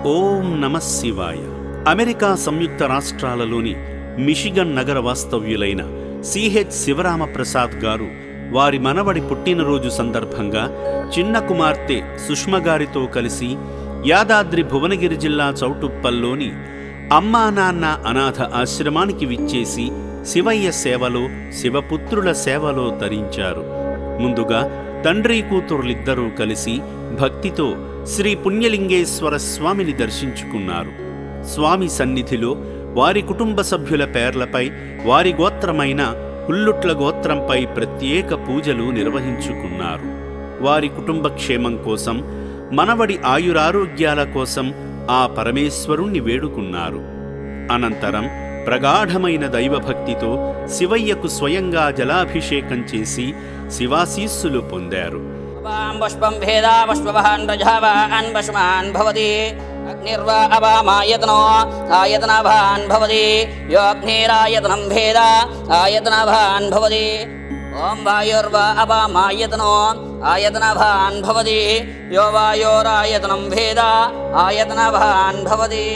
ఓం నమః శివాయ. అమెరికా సంయుక్త రాష్ట్రాలలోని మిషిగన్ నగర వాస్తవ్యులైన సిహెచ్ శివరామప్రసాద్ గారు వారి మనవడి పుట్టినరోజు సందర్భంగా చిన్న కుమార్తె సుష్మగారితో కలిసి యాదాద్రి భువనగిరి జిల్లా చౌటుప్పల్లోని అమ్మా నాన్న అనాథ ఆశ్రమానికి విచ్చేసి శివయ్య సేవలో శివపుత్రుల సేవలో తరించారు. ముందుగా తండ్రి కూతురులిద్దరూ కలిసి భక్తితో శ్రీ పుణ్యలింగేశ్వర స్వామిని దర్శించుకున్నారు. స్వామి సన్నిధిలో వారి కుటుంబ సభ్యుల పేర్లపై వారి గోత్రమైన హుల్లుట్ల గోత్రంపై ప్రత్యేక పూజలు నిర్వహించుకున్నారు. వారి కుటుంబ క్షేమం కోసం, మనవడి ఆయురారోగ్యాల కోసం ఆ పరమేశ్వరుణ్ణి వేడుకున్నారు. అనంతరం ప్రగాఢమైన దైవభక్తితో శివయ్యకు స్వయంగా జలాభిషేకం చేసి శివాశీస్సులు పొందారు. పుష్పం భేదా పుష్పవాన్ ప్రజావాన్ పశుమాన్ భవతి అగ్నిర్వా అవామాయతనో ఆయతనవాన్ భవతి యో అగ్నిరాయతనం భేదా ఆయతనవాన్ భవతి ఓం వాయుర్వా అవామాయతనో ఆయతనవాన్ భవతి యో వాయోరాయతనం భేదా ఆయతనవాన్ భవతి.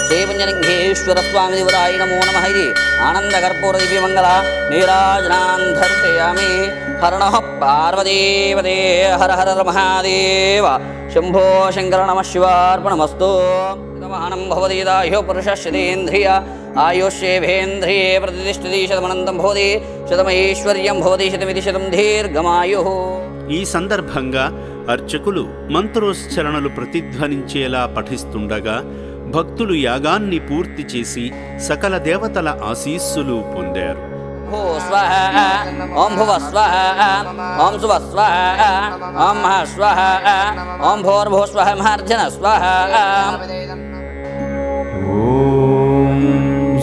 శ్రీ పుణ్యలింగేశ్వర స్వామి దేవతాయ నమో నమః. ఇది ఆనందకర్పూర దివ్యమంగళ నీరాజనాన్ ధర్శయామి. హర పార్వతీపదే హర హర మహాదేవ శంభో శంకర నమః శివార్పణమస్తు. శతమానం భవతి దాయో పురుషశ్చేంద్రియ ఆయుష్యేంద్రియే ప్రతిష్ఠితి శతమనంతం భవతి శతమైశ్వర్యం భవతి శతమితి శతం దీర్ఘమాయు. ఈ సందర్భంగా అర్చకులు మంత్రోచ్చరణలు ప్రతిధ్వనించేలా పఠిస్తుండగా భక్తులు యాగాన్ని పూర్తి చేసి సకల దేవతల ఆశీస్సులు పొందారు. ఓం భువ స్వః ఓం శువ స్వః ఓం మహ స్వః ఓం భూర్భువ స్వః మహార్జన స్వః. ఓం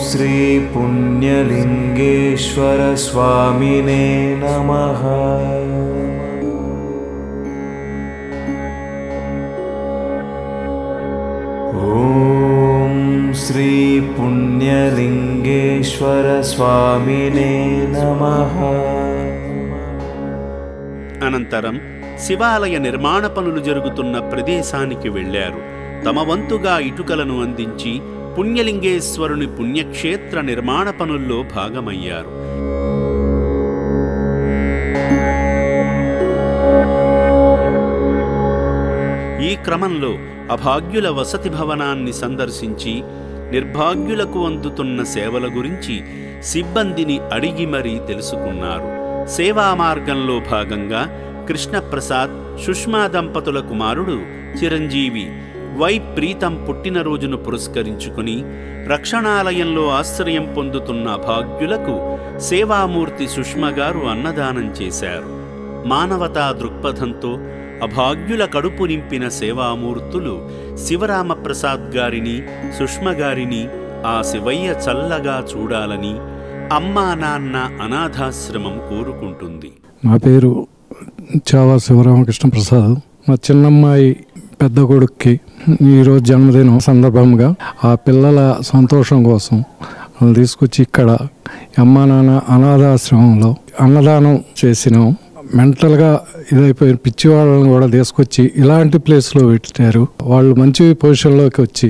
శ్రీ పుణ్యలింగేశ్వర స్వామినే నమః. ఓం శ్రీ పుణ్యలింగేశ్వర స్వామినే నమః. అనంతరం శివాలయ నిర్మాణ పనులు జరుగుతున్న ప్రదేశానికి వెళ్లారు. తమ వంతుగా ఇటుకలను అందించి పుణ్యలింగేశ్వరుని పుణ్యక్షేత్ర నిర్మాణ పనుల్లో భాగమయ్యారు. ఈ క్రమంలో అభాగ్యుల వసతి భవనాన్ని సందర్శించి నిర్భాగ్యులకు అందుతున్న సేవల గురించి సిబ్బందిని అడిగి మరీ తెలుసుకున్నారు. సేవా మార్గంలో భాగంగా కృష్ణప్రసాద్ సుష్మా దంపతుల కుమారుడు చిరంజీవి వై ప్రీతం పుట్టినరోజును పురస్కరించుకుని రక్షణాలయంలో ఆశ్రయం పొందుతున్న అభాగ్యులకు సేవామూర్తి సుష్మగారు అన్నదానం చేశారు. మానవతా దృక్పథంతో అభాగ్యుల కడుపు నింపిన సేవామూర్తులు శివరామప్రసాద్ గారిని సుష్మగారిని ఆ శివయ్య చల్లగా చూడాలని అమ్మా నాన్న అనాథాశ్రమం కోరుకుంటుంది. నా పేరు చావా శివరామకృష్ణ ప్రసాద్. మా చిన్నమ్మాయి పెద్ద కొడుక్కి ఈరోజు జన్మదినం సందర్భంగా ఆ పిల్లల సంతోషం కోసం తీసుకొచ్చి ఇక్కడ అమ్మా నాన్న అనాథాశ్రమంలో అన్నదానం చేసినాం. మెంటల్గా ఇదైపోయిన పిచ్చి వాళ్ళని కూడా తీసుకొచ్చి ఇలాంటి ప్లేస్లో పెట్టారు. వాళ్ళు మంచి పొజిషన్లోకి వచ్చి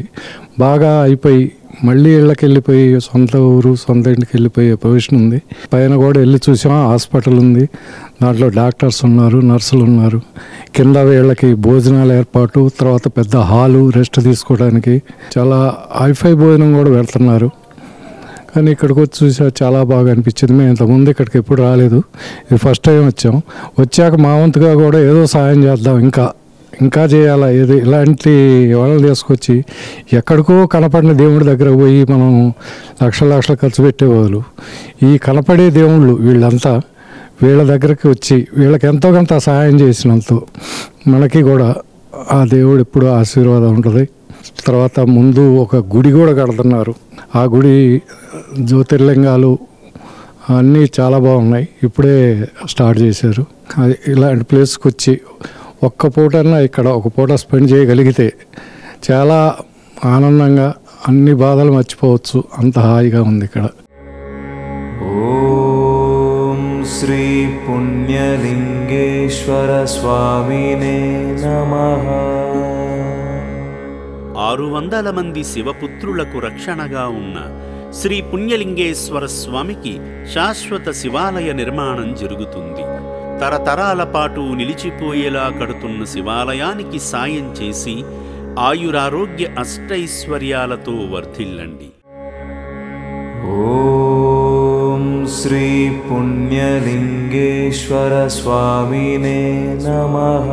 బాగా అయిపోయి మళ్ళీ ఇళ్ళకి వెళ్ళిపోయి సొంత ఊరు సొంత ఇంటికి వెళ్ళిపోయే పొజిషన్ ఉంది. పైన కూడా వెళ్ళి చూసాం, హాస్పిటల్ ఉంది, దాంట్లో డాక్టర్స్ ఉన్నారు, నర్సులు ఉన్నారు. కింద వీళ్ళకి భోజనాల ఏర్పాటు, తర్వాత పెద్ద హాలు రెస్ట్ తీసుకోవడానికి చాలా హైఫై భోజనం కూడా పెడుతున్నారు. కానీ ఇక్కడికి వచ్చి చూసా చాలా బాగా అనిపించింది. మేము ఇంతకుముందు ఇక్కడికి ఎప్పుడు రాలేదు, ఇది ఫస్ట్ టైం వచ్చాం. వచ్చాక మా వంతుగా కూడా ఏదో సాయం చేద్దాం, ఇంకా చేయాలా, ఏదో ఇలాంటి వాళ్ళని తీసుకొచ్చి ఎక్కడికో కనపడిన దేవుడి దగ్గరకు పోయి మనం లక్షలు ఖర్చు పెట్టేవాళ్ళు. ఈ కనపడే దేవుళ్ళు వీళ్ళంతా వీళ్ళ దగ్గరికి వచ్చి వీళ్ళకి ఎంతో కొంత సహాయం చేసినంత మనకి కూడా ఆ దేవుడు ఎప్పుడు ఆశీర్వాదం ఉంటుంది. తర్వాత ముందు ఒక గుడి కూడా కడుతున్నారు. ఆ గుడి జ్యోతిర్లింగాలు అన్నీ చాలా బాగున్నాయి, ఇప్పుడే స్టార్ట్ చేశారు. అది ఇలాంటి ప్లేస్కి వచ్చి ఒక్క పూటన్నా ఇక్కడ ఒక పూట స్పెండ్ చేయగలిగితే చాలా ఆనందంగా అన్ని బాధలు మర్చిపోవచ్చు, అంత హాయిగా ఉంది ఇక్కడ. ఓం శ్రీ పుణ్యలింగేశ్వర స్వామినే నమః. 600 మంది శివపుత్రులకు రక్షణగా ఉన్న శ్రీ పుణ్యలింగేశ్వర స్వామికి శాశ్వత శివాలయ నిర్మాణం జరుగుతుంది. తరతరాల పాటు నిలిచిపోయేలా కడుతున్న శివాలయానికి సాయం చేసి ఆయురారోగ్య అష్టైశ్వర్యాలతో వర్ధిల్లండి. ఓం శ్రీ పుణ్యలింగేశ్వర స్వామినే నమః.